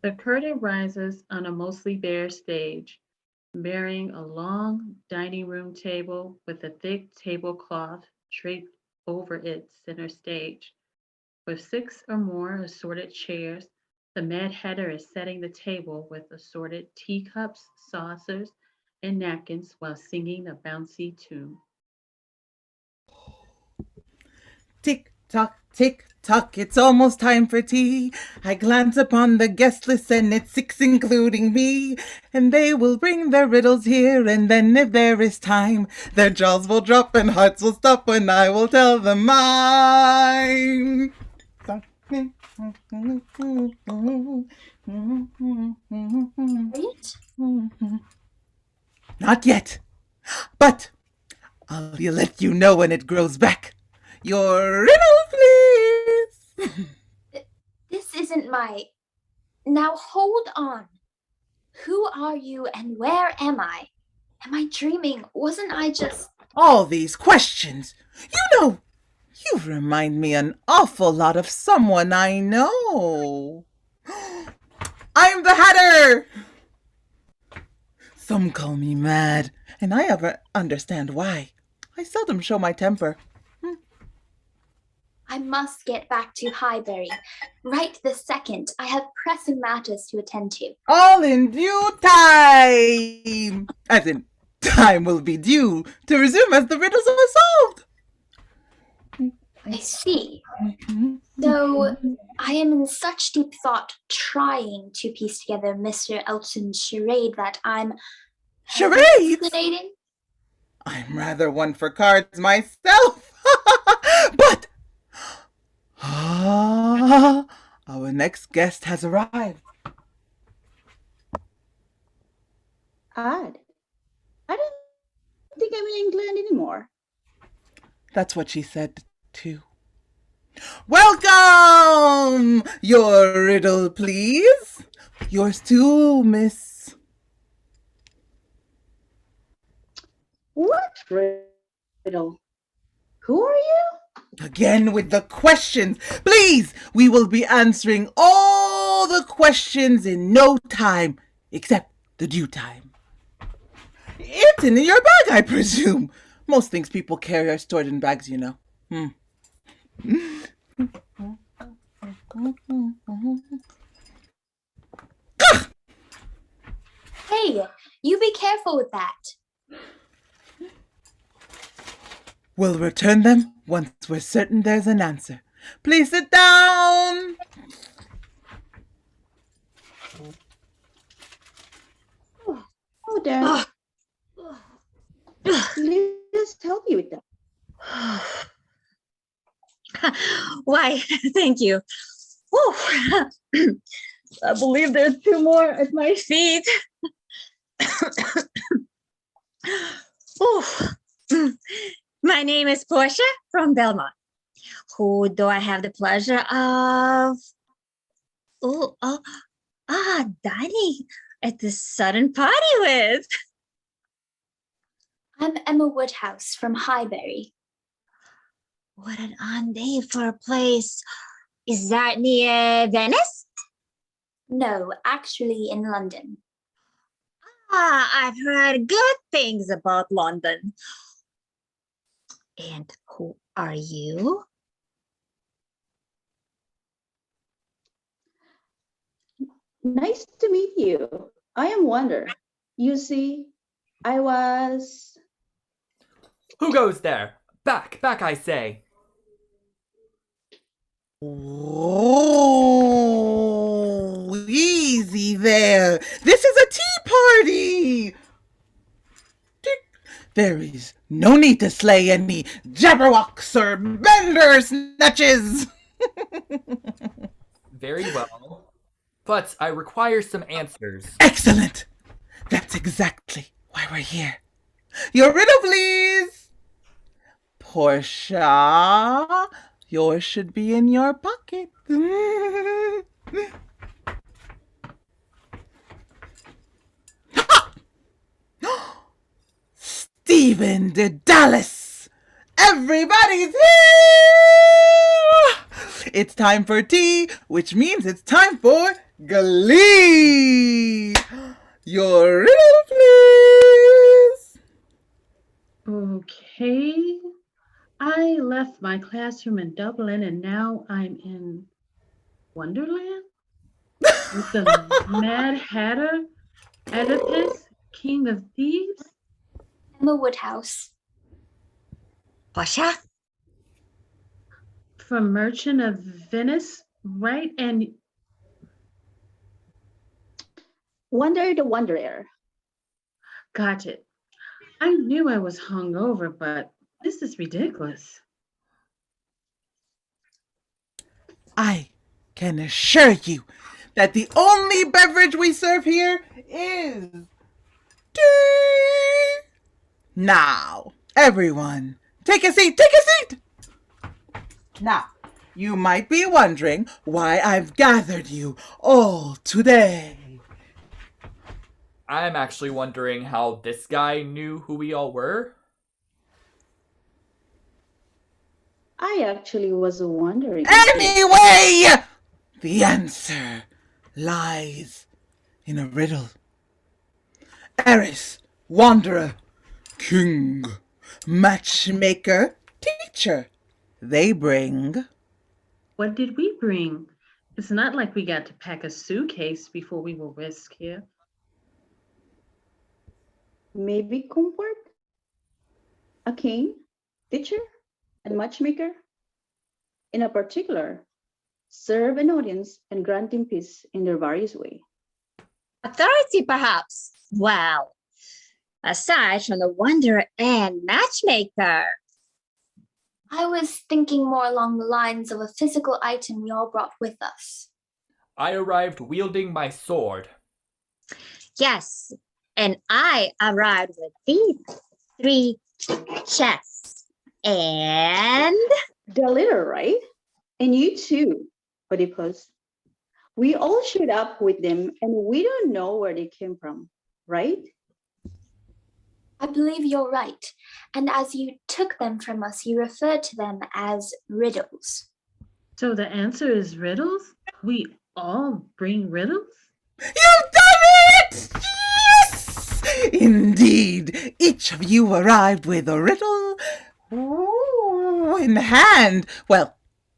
The curtain rises on a mostly bare stage, bearing a long dining room table with a thick tablecloth draped over its center stage. With six or more assorted chairs, the Mad Hatter is setting the table with assorted teacups, saucers, and napkins while singing a bouncy tune. Tick tock, tick tock, it's almost time for tea. I glance upon the guest list and it's six including me. And they will bring their riddles here, and then if there is time, their jaws will drop and hearts will stop when I will tell them mine. Right? Not yet, but I'll let you know when it grows back. Your riddle, please. This isn't my... Now hold on. Who are you and where am I? Am I dreaming? Wasn't I just... All these questions. You remind me an awful lot of someone I know. I'm the Hatter! Some call me mad, and I never understand why. I seldom show my temper. I must get back to Highbury. Right this second. I have pressing matters to attend to. All in due time! As in, time will be due to resume as the riddles are solved. I see. So I am in such deep thought trying to piece together Mr. Elton's charade that I'm Charades? hallucinating. I'm rather one for cards myself. But our next guest has arrived. Odd. I don't think I'm in England anymore. That's what she said, too. Welcome! Your riddle, please. Yours too, miss. What riddle? Who are you? Again with the questions. Please, we will be answering all the questions in no time, except the due time. It's in your bag, I presume. Most things people carry are stored in bags, you know. Hey, you be careful with that. We'll return them once we're certain there's an answer. Please sit down. Oh, Dad. Let's help you with that. Why, thank you. I believe there's two more at my feet. My name is Portia from Belmont. Who do I have the pleasure of? Dani at this sudden party with. I'm Emma Woodhouse from Highbury. What an odd name for a place. Is that near Venice? No, actually in London. I've heard good things about London. And who are you? Nice to meet you. I am Wonder. You see, I was... Who goes there? Back, I say. Oh, easy there. This is a tea party. There is no need to slay any jabberwocks or bender snatches. Very well. But I require some answers. Excellent. That's exactly why we're here. Your riddle, please. Portia, yours should be in your pocket. Stephen Dedalus! Everybody's here! It's time for tea, which means it's time for Glee! Your riddle, please. Okay. I left my classroom in Dublin and now I'm in Wonderland with the Mad Hatter, Oedipus, King of Thieves. Emma Woodhouse. Portia? From Merchant of Venice, right? And Wonder the Wanderer. got it. I knew I was hungover, but this is ridiculous. I can assure you that the only beverage we serve here is tea. Now, everyone, take a seat, take a seat. Now, you might be wondering why I've gathered you all today. I'm actually wondering how this guy knew who we all were. I actually was wondering. Anyway, the answer lies in a riddle. Eris, wanderer, king, matchmaker, teacher. They bring. What did we bring? It's not like we got to pack a suitcase before we will risk here. Maybe comfort? A king, teacher, and matchmaker? In a particular, serve an audience and grant him peace in their various way. Authority, perhaps? Well, aside from the wanderer and matchmaker. I was thinking more along the lines of a physical item we all brought with us. I arrived wielding my sword. Yes, and I arrived with these 3 chests. And The leader, right? And you too, Oedipus. We all showed up with them and we don't know where they came from, right? I believe you're right. And as you took them from us, you referred to them as riddles. So the answer is riddles? We all bring riddles? You've done it! Yes! Indeed, each of you arrived with a riddle in hand. Well,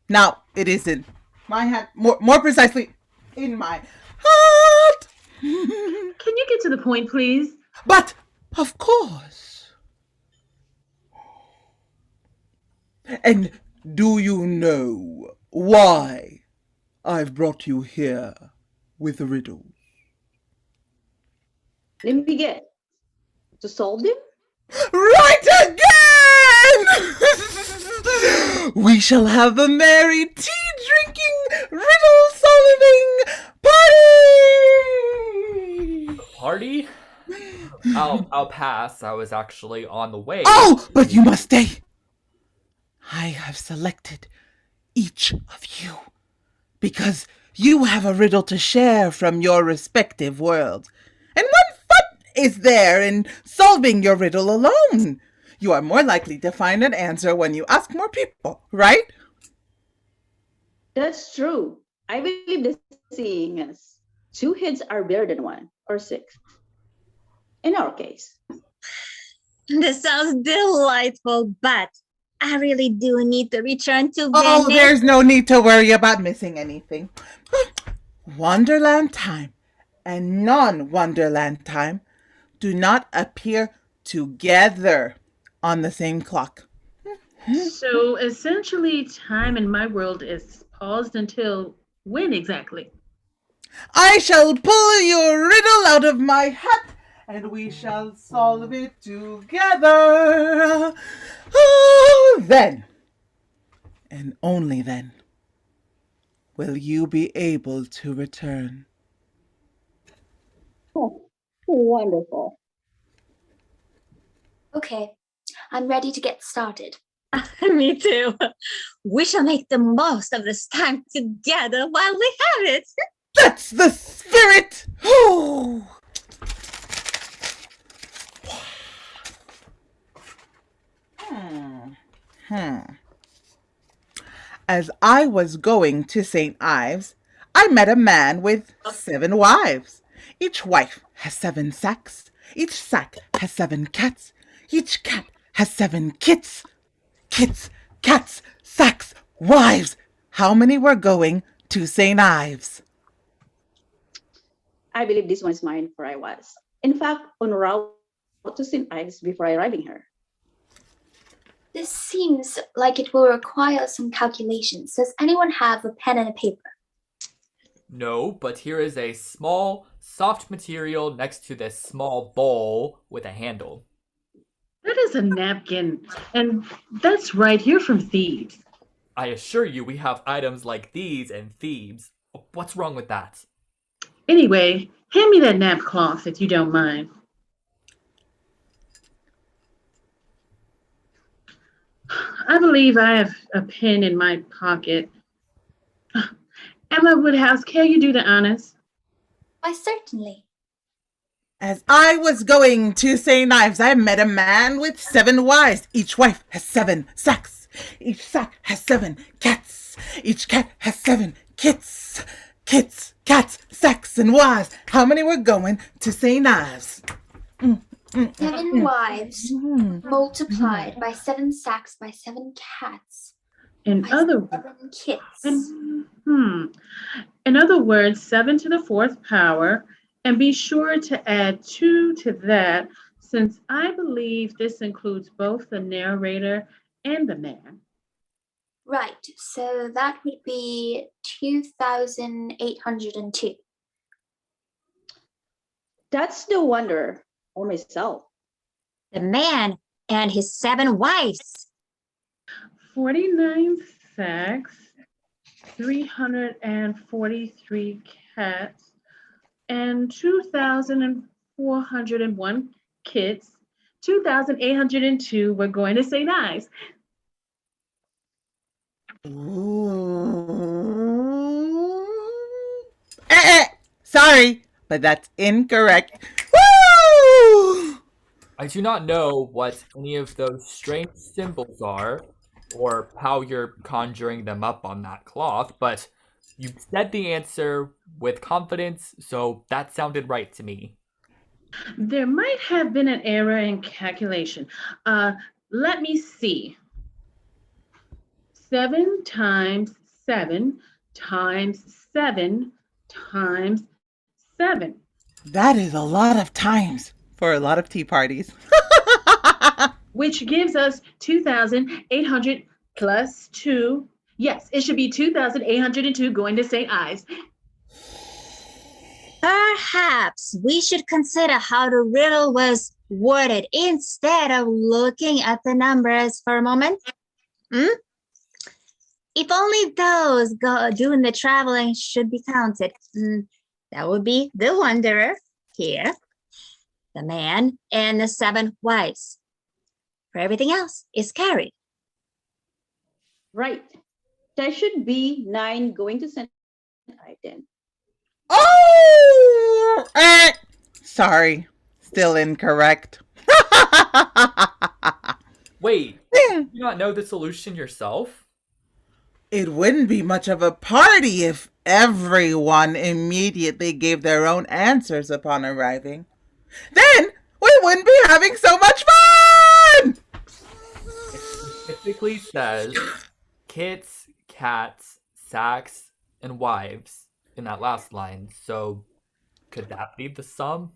now it is in my hand, more precisely, in my heart. Can you get to the point, please? But, of course. And do you know why I've brought you here with riddles? Let me get to solve them. Right again! We shall have a merry tea-drinking, riddle-solving party! Party? I'll pass. I was actually on the way. Oh, but you must stay. I have selected each of you because you have a riddle to share from your respective worlds. And what fun is there in solving your riddle alone? You are more likely to find an answer when you ask more people, right? That's true. I believe the saying is 2 heads are better than 1 or 6. In our case. this sounds delightful, but I really do need to return to Oh, Venice. there's no need to worry about missing anything. Wonderland time and non-Wonderland time do not appear together on the same clock. So essentially, time in my world is paused until when exactly? I shall pull your riddle out of my hat and we shall solve it together. Oh, then, and only then, will you be able to return. Oh, wonderful. Okay, I'm ready to get started. Me too. We shall make the most of this time together while we have it. That's the spirit! Oh. As I was going to St. Ives, I met a man with 7 wives. Each wife has 7 sacks. Each sack has 7 cats. Each cat has 7 kits. Kits, cats, sacks, wives. How many were going to St. Ives? I believe this one is mine, for I was, in fact, en route to St. Ives before arriving here. This seems like it will require some calculations. Does anyone have a pen and a paper? No, but here is a small, soft material next to this small bowl with a handle. That is a napkin, and that's right here from Thebes. I assure you we have items like these in Thebes. What's wrong with that? Anyway, hand me that napcloth if you don't mind. I believe I have a pen in my pocket. Emma Woodhouse, can you do the honors? Why, certainly. As I was going to St. Ives, I met a man with 7 wives. Each wife has 7 sacks. Each sack has 7 cats. Each cat has 7 kits. Kits, cats, sacks, and wives. How many were going to St. Ives? 7 wives multiplied by 7 sacks by 7 cats In by other 7 kits. In other words, 7 to the 4th power, and be sure to add 2 to that, since I believe this includes both the narrator and the man. Right, so that would be 2,802. That's the wonder for myself. The man and his 7 wives. 49 sacks, 343 cats, and 2,401 kits. 2,802 were going to St. Ives. Sorry, but that's incorrect. Woo! I do not know what any of those strange symbols are, or how you're conjuring them up on that cloth, but you said the answer with confidence, so that sounded right to me. There might have been an error in calculation. Let me see. 7 times 7 times 7 times 7. That is a lot of times for a lot of tea parties. Which gives us 2,800 plus 2. Yes, it should be 2,802 going to St. Ives. Perhaps we should consider how the riddle was worded instead of looking at the numbers for a moment. If only those doing the traveling should be counted. That would be the wanderer here, the man, and the 7 wives. For everything else is carried. Right. There should be 9 going to St. Ives then. Oh! Sorry, still incorrect. Wait, do you not know the solution yourself? It wouldn't be much of a party if everyone immediately gave their own answers upon arriving. Then we wouldn't be having so much fun! It specifically says kits, cats, sacks, and wives in that last line, so could that be the sum?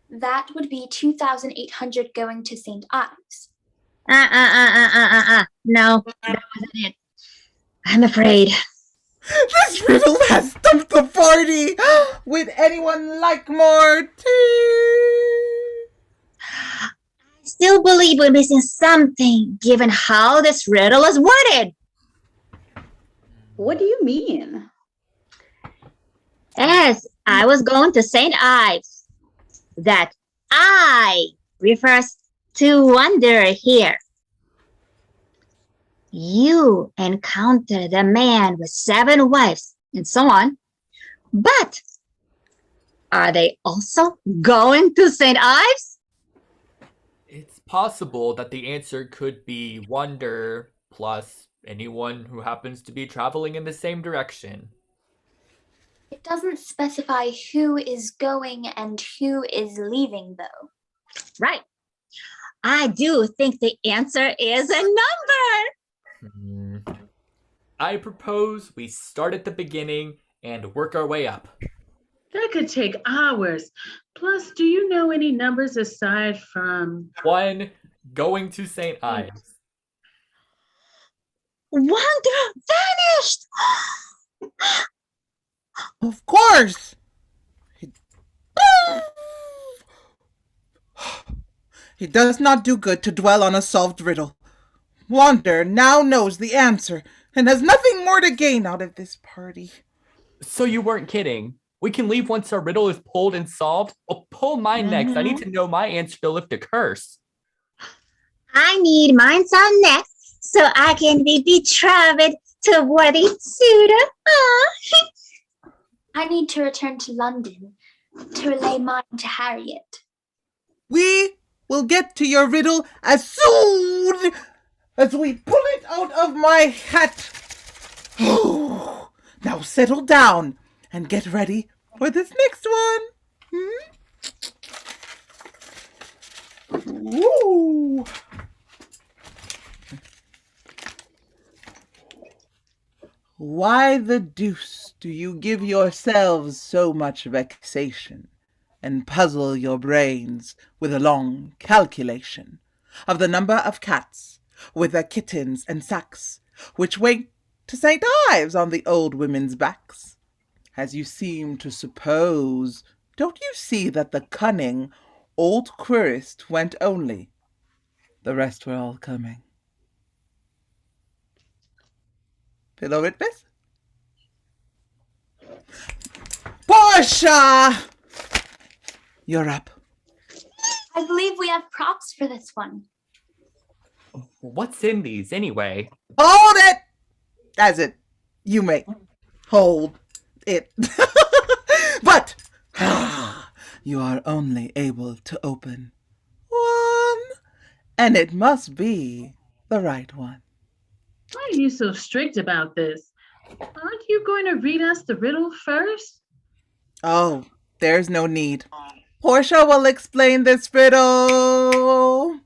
That would be 2,800 going to St. Ives. No, that wasn't it. I'm afraid. This riddle has stumped the party! Would anyone like more tea? I still believe we're missing something, given how this riddle is worded. What do you mean? As I was going to St. Ives, that I refers to wanderer here. You encounter the man with 7 wives and so on, but are they also going to St. Ives? It's possible that the answer could be wonder plus anyone who happens to be traveling in the same direction. It doesn't specify who is going and who is leaving, though. Right. I do think the answer is a number. I propose we start at the beginning and work our way up. That could take hours. Plus, do you know any numbers aside from... 1, going to St. Ives. Wonder vanished. Of course! It does not do good to dwell on a solved riddle. Wander now knows the answer and has nothing more to gain out of this party. So you weren't kidding. We can leave once our riddle is pulled and solved. I'll pull mine next. I need to know my answer to lift a curse. I need mine on next so I can be betrothed to worthy suitor. I need to return to London to relay mine to Harriet. We will get to your riddle as soon as we pull it out of my hat. Now settle down and get ready for this next one. Ooh. Why the deuce do you give yourselves so much vexation, and puzzle your brains with a long calculation of the number of cats with their kittens and sacks, which wait to St. Ives on the old women's backs? As you seem to suppose, don't you see that the cunning old querist went only? The rest were all coming. Pillow Ritbis? Portia! You're up. I believe we have props for this one. What's in these anyway? Hold it! As it, you may hold it. But you are only able to open one, and it must be the right one. Why are you so strict about this? Aren't you going to read us the riddle first? Oh, there's no need. Portia will explain this riddle.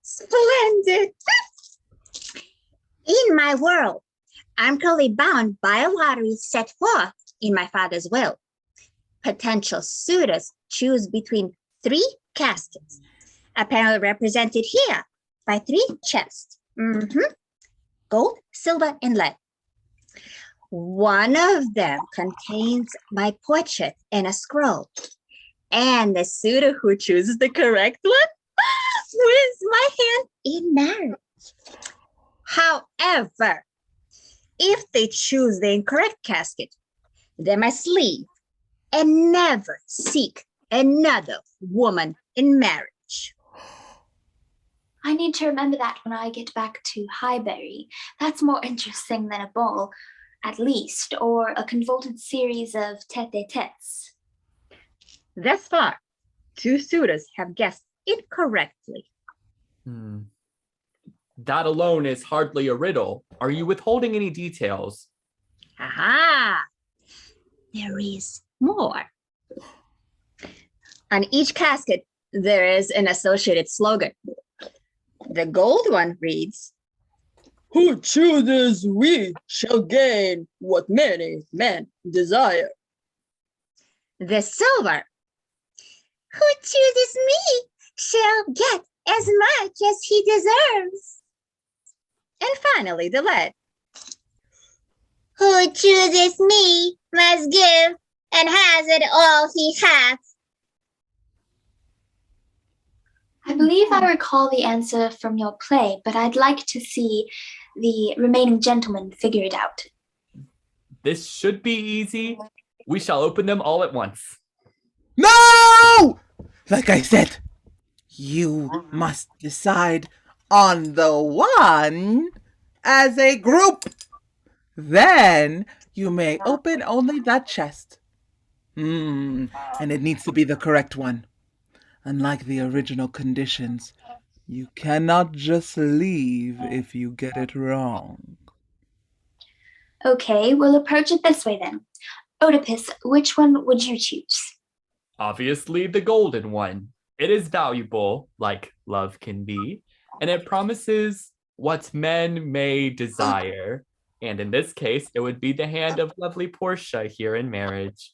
Splendid. In my world, I'm currently bound by a lottery set forth in my father's will. Potential suitors choose between 3 caskets, apparently represented here by 3 chests. Gold, silver, and lead. One of them contains my portrait and a scroll. And the suitor who chooses the correct one wins my hand in marriage. However, if they choose the incorrect casket, they must leave and never seek another woman in marriage. I need to remember that when I get back to Highbury. That's more interesting than a ball, at least, or a convoluted series of tete-a-tetes. Thus far, 2 suitors have guessed incorrectly. That alone is hardly a riddle. Are you withholding any details? Aha! There is more. On each casket, there is an associated slogan. The gold one reads, "Who chooses we shall gain what many men desire." The silver, "Who chooses me shall get as much as he deserves." And finally, the lead, "Who chooses me must give and has it all he hath." I believe I recall the answer from your play, but I'd like to see the remaining gentlemen figure it out. This should be easy. We shall open them all at once. No! Like I said, you must decide on the one as a group. Then you may open only that chest. And it needs to be the correct one. Unlike the original conditions, you cannot just leave if you get it wrong. Okay, we'll approach it this way then. Oedipus, which one would you choose? Obviously, the golden one. It is valuable, like love can be, and it promises what men may desire. And in this case, it would be the hand of lovely Portia here in marriage.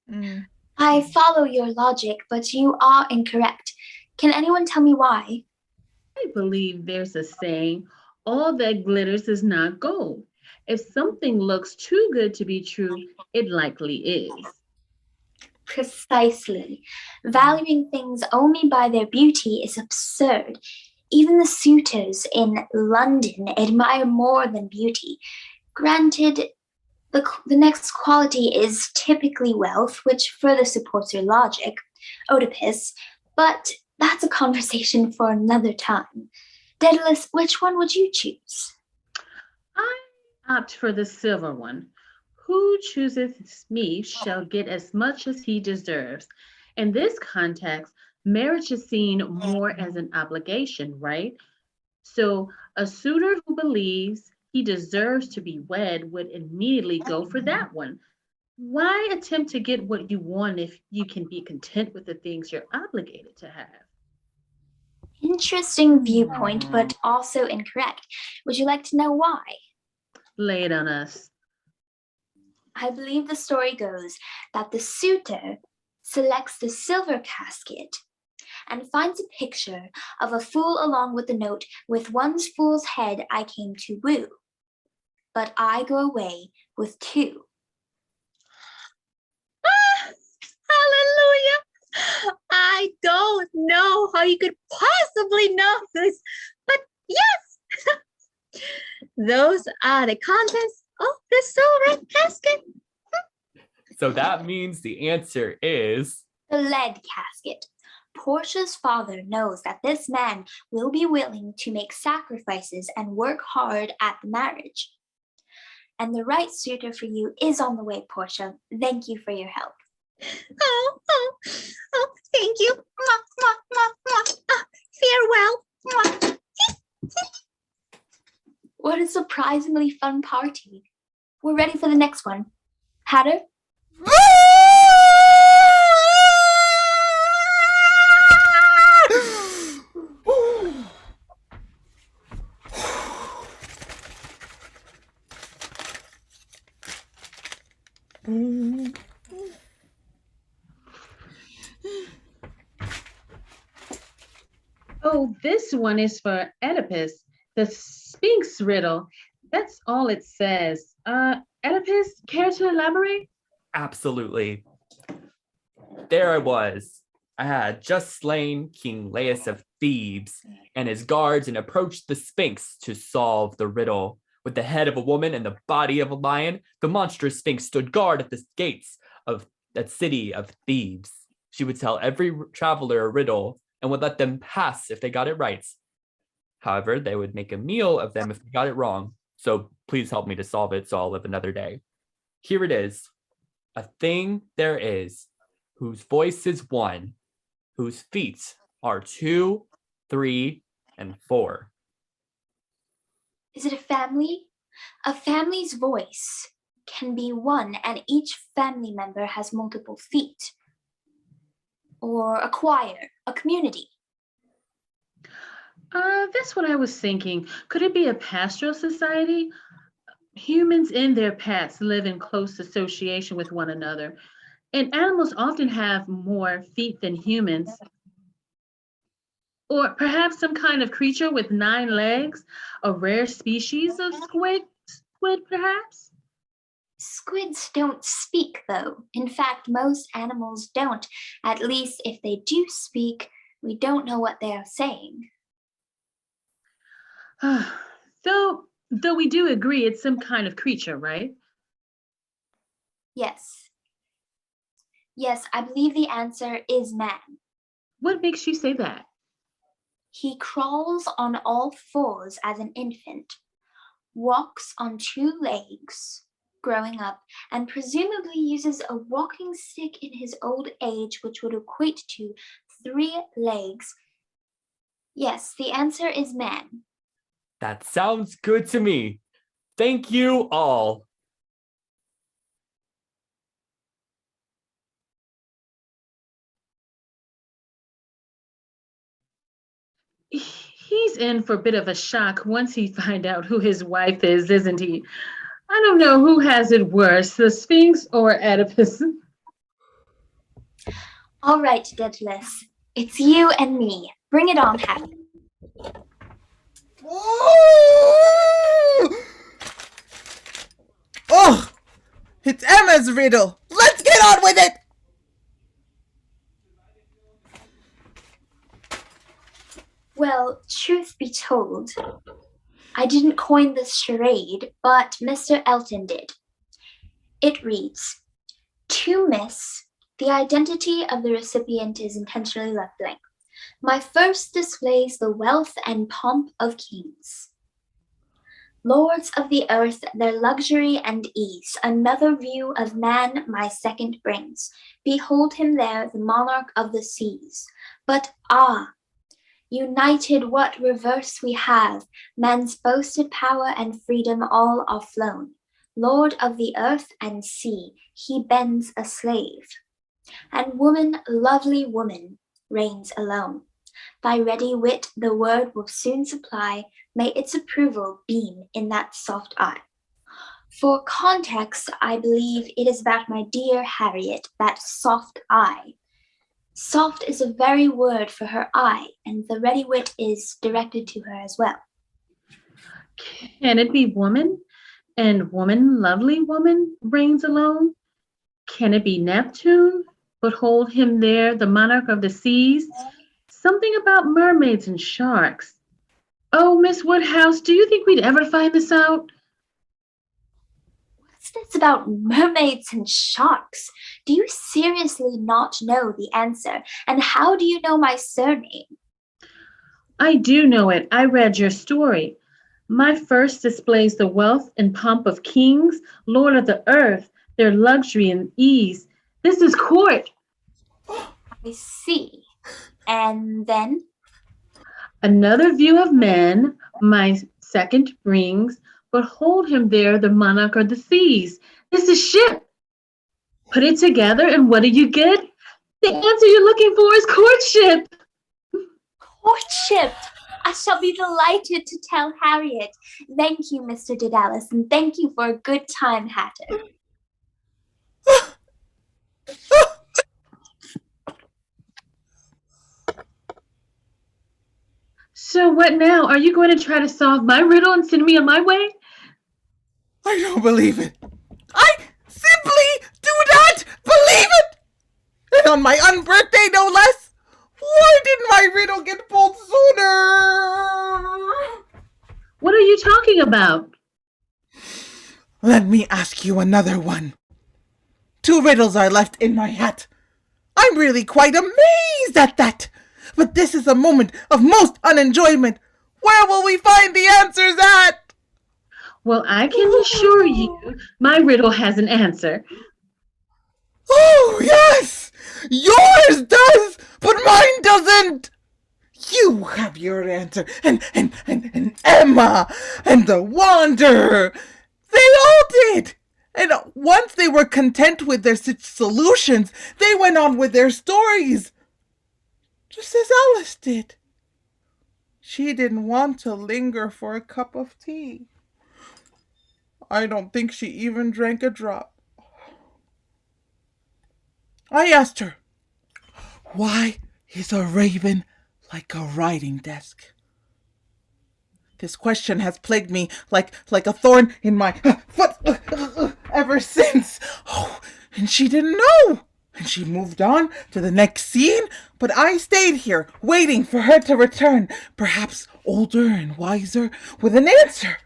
Mm. I follow your logic, but you are incorrect. Can anyone tell me why? I believe there's a saying, all that glitters is not gold. If something looks too good to be true, it likely is. Precisely. Valuing things only by their beauty is absurd. Even the suitors in London admire more than beauty. Granted, the next quality is typically wealth, which further supports your logic, Oedipus, but that's a conversation for another time. Dedalus, which one would you choose? I opt for the silver one. Who chooseth me shall get as much as he deserves. In this context, marriage is seen more as an obligation, right? So a suitor who believes he deserves to be wed would immediately go for that one. Why attempt to get what you want if you can be content with the things you're obligated to have? Interesting viewpoint, but also incorrect. Would you like to know why? Lay it on us. I believe the story goes that the suitor selects the silver casket and finds a picture of a fool along with the note, "With one's fool's head I came to woo, but I go away with two." Hallelujah. I don't know how you could possibly know this, but yes, those are the contents of the silver casket. So that means the answer is The lead casket. Portia's father knows that this man will be willing to make sacrifices and work hard at the marriage. And the right suitor for you is on the way, Portia. Thank you for your help. Oh, thank you. Mwah, mwah, mwah, mwah. Farewell. Mwah. What a surprisingly fun party. We're ready for the next one. Hatter? Oh, this one is for Oedipus, the Sphinx riddle. That's all it says. Oedipus, care to elaborate? absolutely. There I was. I had just slain King Laius of Thebes and his guards and approached the Sphinx to solve the riddle. With the head of a woman and the body of a lion, the monstrous Sphinx stood guard at the gates of that city of Thebes. She would tell every traveler a riddle and would let them pass if they got it right. However, they would make a meal of them if they got it wrong. So please help me to solve it so I'll live another day. Here it is. A thing there is, whose voice is one, whose feet are 2, 3, and 4. Is it a family? A family's voice can be one, and each family member has multiple feet. Or a choir, a community. That's what I was thinking. Could it be a pastoral society? Humans and their pets live in close association with one another, and animals often have more feet than humans. Or perhaps some kind of creature with 9 legs, a rare species of squid perhaps? Squids don't speak, though. In fact, most animals don't. At least if they do speak, we don't know what they are saying. Though we do agree it's some kind of creature, right? Yes. Yes, I believe the answer is man. What makes you say that? He crawls on all fours as an infant, walks on 2 legs growing up, and presumably uses a walking stick in his old age, which would equate to 3 legs. Yes, the answer is man. That sounds good to me. Thank you all. He's in for a bit of a shock once he finds out who his wife is, isn't he? I don't know who has it worse, the Sphinx or Oedipus. All right, Dedalus. It's you and me. Bring it on, Harry. Oh, it's Emma's riddle. Let's get on with it. Well, truth be told, I didn't coin this charade, but Mr. Elton did. It reads, to miss, the identity of the recipient is intentionally left blank. My first displays the wealth and pomp of kings. Lords of the earth, their luxury and ease, another view of man my second brings. Behold him there, the monarch of the seas. But ah, united what reverse we have, man's boasted power and freedom all are flown. Lord of the earth and sea, he bends a slave. And woman, lovely woman, reigns alone. Thy ready wit the word will soon supply, may its approval beam in that soft eye. For context, I believe it is about my dear Harriet, that soft eye. Soft is a very word for her eye, and the ready wit is directed to her as well. Can it be woman? And woman, lovely woman, reigns alone? Can it be Neptune? But hold him there, the monarch of the seas? Something about mermaids and sharks. Oh, Miss Woodhouse, do you think we'd ever find this out? What's this about mermaids and sharks? Do you seriously not know the answer? And how do you know my surname? I do know it. I read your story. My first displays the wealth and pomp of kings, lord of the earth, their luxury and ease. This is court. I see. And then? Another view of man, my second brings, but hold him there, the monarch of the seas. This is ship. Put it together, and what do you get? The answer you're looking for is courtship. Courtship! I shall be delighted to tell Harriet. Thank you, Mr. Dedalus, and thank you for a good time, Hatter. So what now? Are you going to try to solve my riddle and send me on my way? I don't believe it. I simply do not believe it. And on my unbirthday, no less. Why didn't my riddle get pulled sooner? What are you talking about? Let me ask you another one. 2 riddles are left in my hat. I'm really quite amazed at that. But this is a moment of most unenjoyment. Where will we find the answers at? Well, I can assure you my riddle has an answer. Oh, yes! Yours does, but mine doesn't! You have your answer, and Emma, and the Wanderer, they all did! And once they were content with their solutions, they went on with their stories. Just as Alice did. She didn't want to linger for a cup of tea. I don't think she even drank a drop. I asked her, why is a raven like a writing desk? This question has plagued me like a thorn in my foot ever since. Oh, and she didn't know. And she moved on to the next scene, but I stayed here waiting for her to return, perhaps older and wiser, with an answer.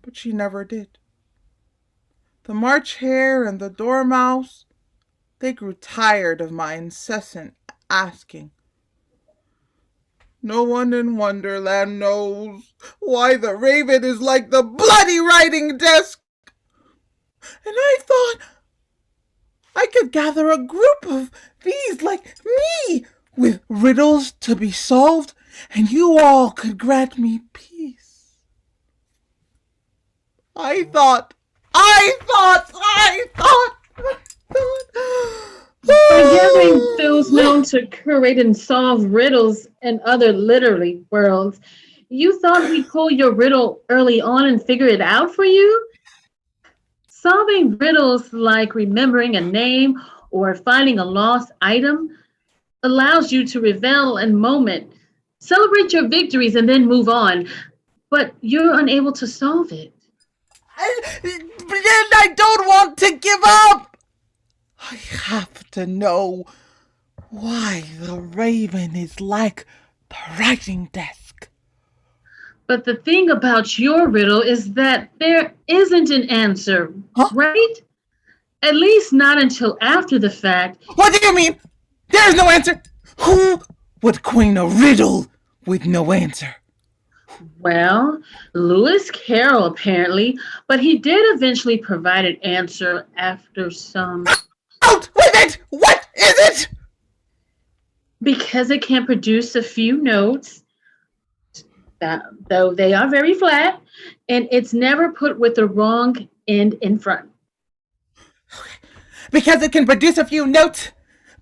But she never did. The March Hare and the Dormouse, they grew tired of my incessant asking. No one in Wonderland knows why the raven is like the bloody writing desk. And I thought I could gather a group of these like me, with riddles to be solved, and you all could grant me peace. I thought. By gathering those known to curate and solve riddles and other literary worlds, you thought we'd pull your riddle early on and figure it out for you? Solving riddles like remembering a name or finding a lost item allows you to revel in moment, celebrate your victories, and then move on. But you're unable to solve it. I don't want to give up. I have to know why the raven is like the writing desk. But the thing about your riddle is that there isn't an answer, right? At least not until after the fact. What do you mean? There's no answer. Who would coin a riddle with no answer? Well, Lewis Carroll apparently, but he did eventually provide an answer after some. Out with it! What is it? Because it can produce a few notes, though they are very flat, and it's never put with the wrong end in front. Because it can produce a few notes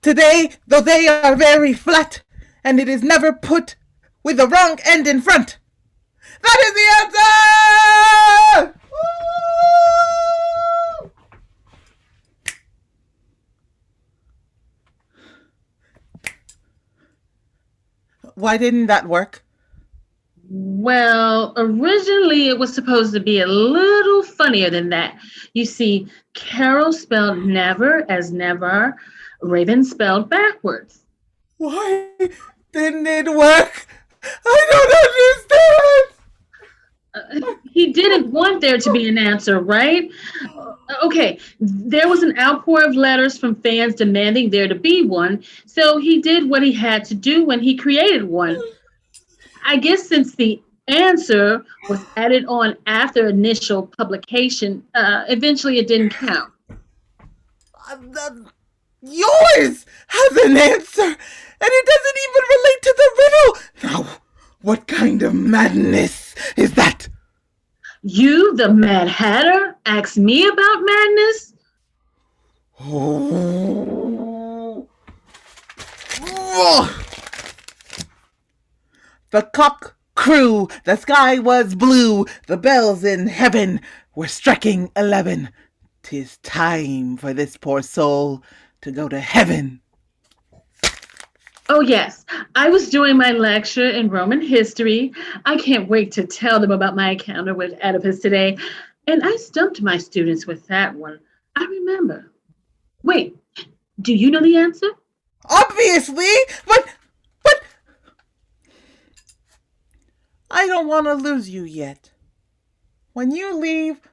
today, though they are very flat, and it is never put with the wrong end in front. That is the answer! Woo! Why didn't that work? Well, originally it was supposed to be a little funnier than that. You see, Carol spelled never as never, Raven spelled backwards. Why didn't it work? I don't understand! He didn't want there to be an answer, right? Okay, there was an outpour of letters from fans demanding there to be one, so he did what he had to do when he created one. I guess since the answer was added on after initial publication, eventually it didn't count. Yours has an answer, and it doesn't even relate to the riddle. Now, what kind of madness is that? You, the Mad Hatter, asked me about madness? Oh. The cock crew, the sky was blue, the bells in heaven were striking 11. 'Tis time for this poor soul to go to heaven. Oh, yes. I was doing my lecture in Roman history. I can't wait to tell them about my encounter with Oedipus today. And I stumped my students with that one. I remember. Wait, do you know the answer? Obviously, but I don't want to lose you yet. When you leave,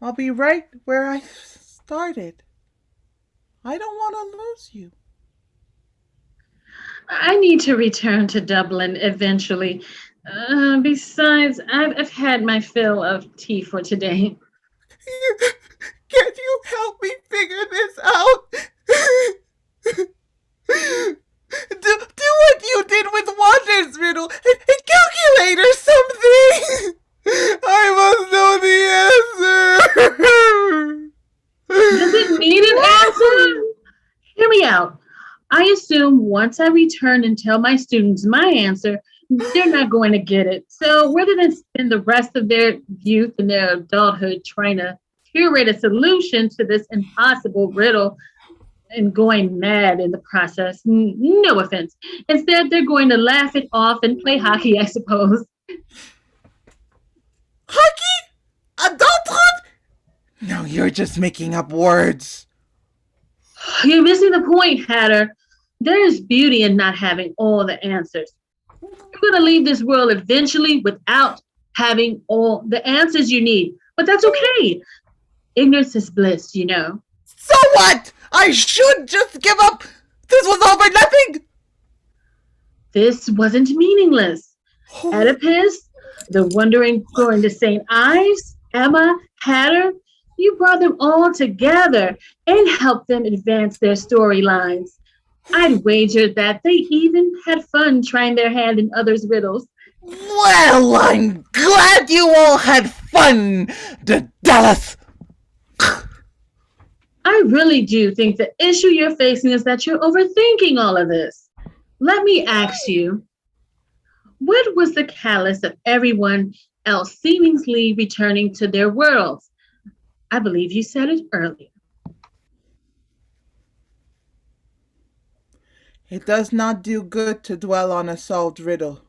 I'll be right where I started. I don't want to lose you. I need to return to Dublin eventually. Besides, I've had my fill of tea for today. Can't you help me figure this out? Do what you did with Wander's riddle and calculate or something. I must know the answer. Does it need an answer? Hear me out. I assume once I return and tell my students my answer, they're not going to get it. So rather than spend the rest of their youth and their adulthood trying to curate a solution to this impossible riddle and going mad in the process, no offense. Instead, they're going to laugh it off and play hockey, I suppose. Hockey? Adulthood? No, you're just making up words. You're missing the point, Hatter. There is beauty in not having all the answers. You're going to leave this world eventually without having all the answers you need. But that's okay. Ignorance is bliss, you know. So what? I should just give up. This was all for nothing. This wasn't meaningless. Oedipus, the wandering going to St. Ives, Emma, Hatter, you brought them all together and helped them advance their storylines. I'd wager that they even had fun trying their hand in others' riddles. Well, I'm glad you all had fun, Dedalus. I really do think the issue you're facing is that you're overthinking all of this. Let me ask you, what was the catalyst of everyone else seemingly returning to their worlds? I believe you said it earlier. It does not do good to dwell on a solved riddle.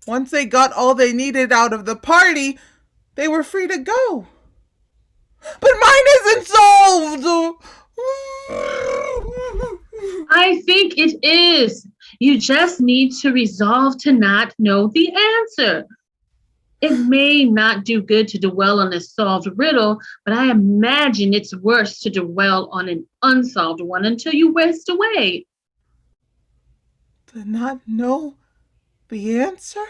Once they got all they needed out of the party, they were free to go. But mine isn't solved! I think it is. You just need to resolve to not know the answer. It may not do good to dwell on a solved riddle, but I imagine it's worse to dwell on an unsolved one until you waste away. To not know the answer?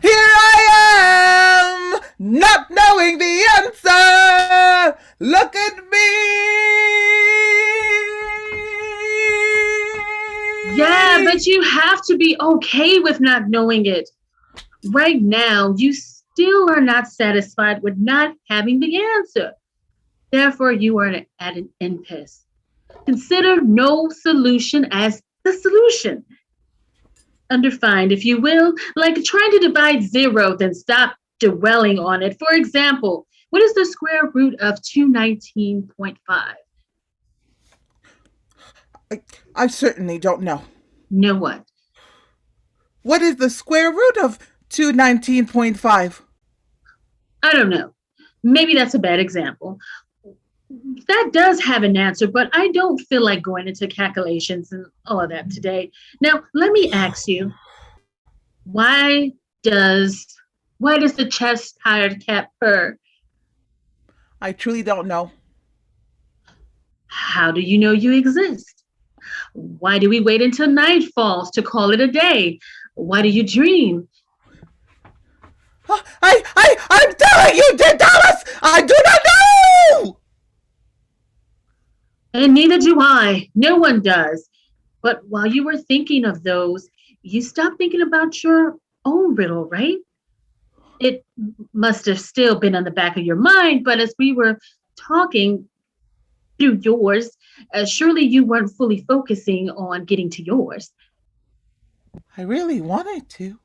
Here I am, not knowing the answer. Look at me. Yeah, but you have to be okay with not knowing it. Right now, you still are not satisfied with not having the answer. Therefore, you are at an impasse. Consider no solution as the solution. Undefined, if you will, like trying to divide zero, then stop dwelling on it. For example, what is the square root of 219.5? I certainly don't know. Know what? What is the square root of 219.5? I don't know. Maybe that's a bad example. That does have an answer, but I don't feel like going into calculations and all of that today. Now, let me ask you, why does the chest-tired cat purr? I truly don't know. How do you know you exist? Why do we wait until night falls to call it a day? Why do you dream? I'm telling you, Dedalus, I do not know! And neither do I. No one does. But while you were thinking of those, you stopped thinking about your own riddle, right? It must have still been on the back of your mind, but as we were talking through yours, surely you weren't fully focusing on getting to yours. I really wanted to.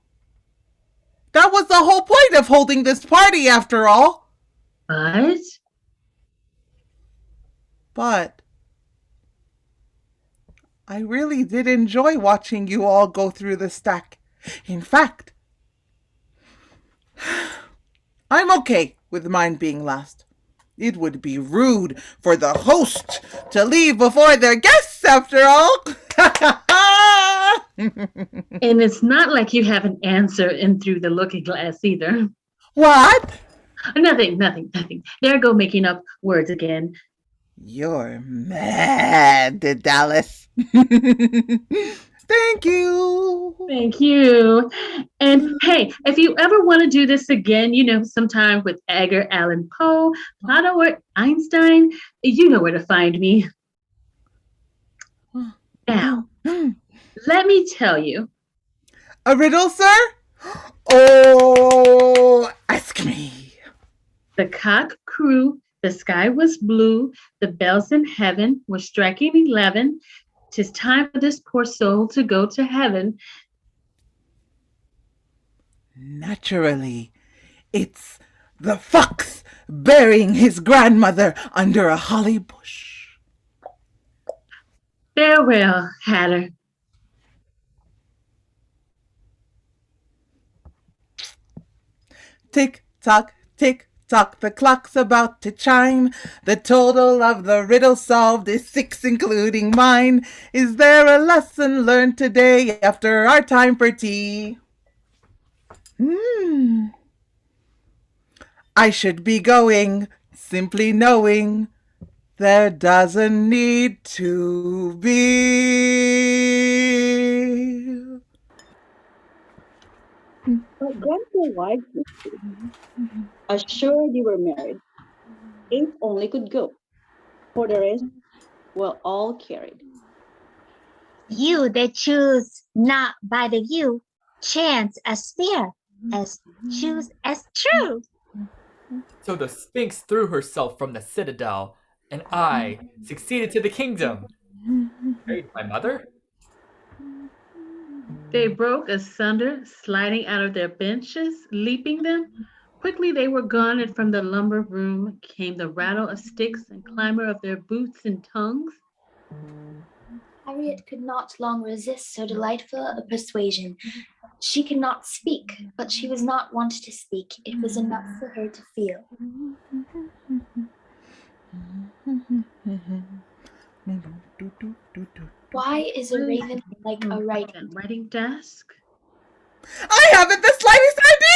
That was the whole point of holding this party, after all. But I really did enjoy watching you all go through the stack. In fact, I'm okay with mine being last. It would be rude for the host to leave before their guests, after all. And it's not like you have an answer in through the looking glass either. What? Nothing. There go making up words again. You're mad, Dedalus. Thank you. Thank you. And hey, if you ever want to do this again, sometime with Edgar Allan Poe, Plato, or Einstein, you know where to find me. Now, let me tell you. A riddle, sir? Oh, ask me. The cock crew, the sky was blue, the bells in heaven were striking 11. 'Tis time for this poor soul to go to heaven. Naturally, it's the fox burying his grandmother under a holly bush. Farewell, Hatter. Tick tock, the clock's about to chime. The total of the riddle solved is 6, including mine. Is there a lesson learned today after our time for tea? I should be going, simply knowing there doesn't need to be. But gentle wife, assured you were married, 8 only could go. For the rest, were all carried. You that choose not by the view, chance as fair, as choose as true. So the Sphinx threw herself from the citadel, and I succeeded to the kingdom. Married my mother? They broke asunder, sliding out of their benches, leaping them. Quickly they were gone, and from the lumber room came the rattle of sticks and clamor of their boots and tongues. Harriet could not long resist so delightful a persuasion. She could not speak, but she was not wanted to speak. It was enough for her to feel. Why is a raven like a writing? Writing desk? I haven't the slightest idea!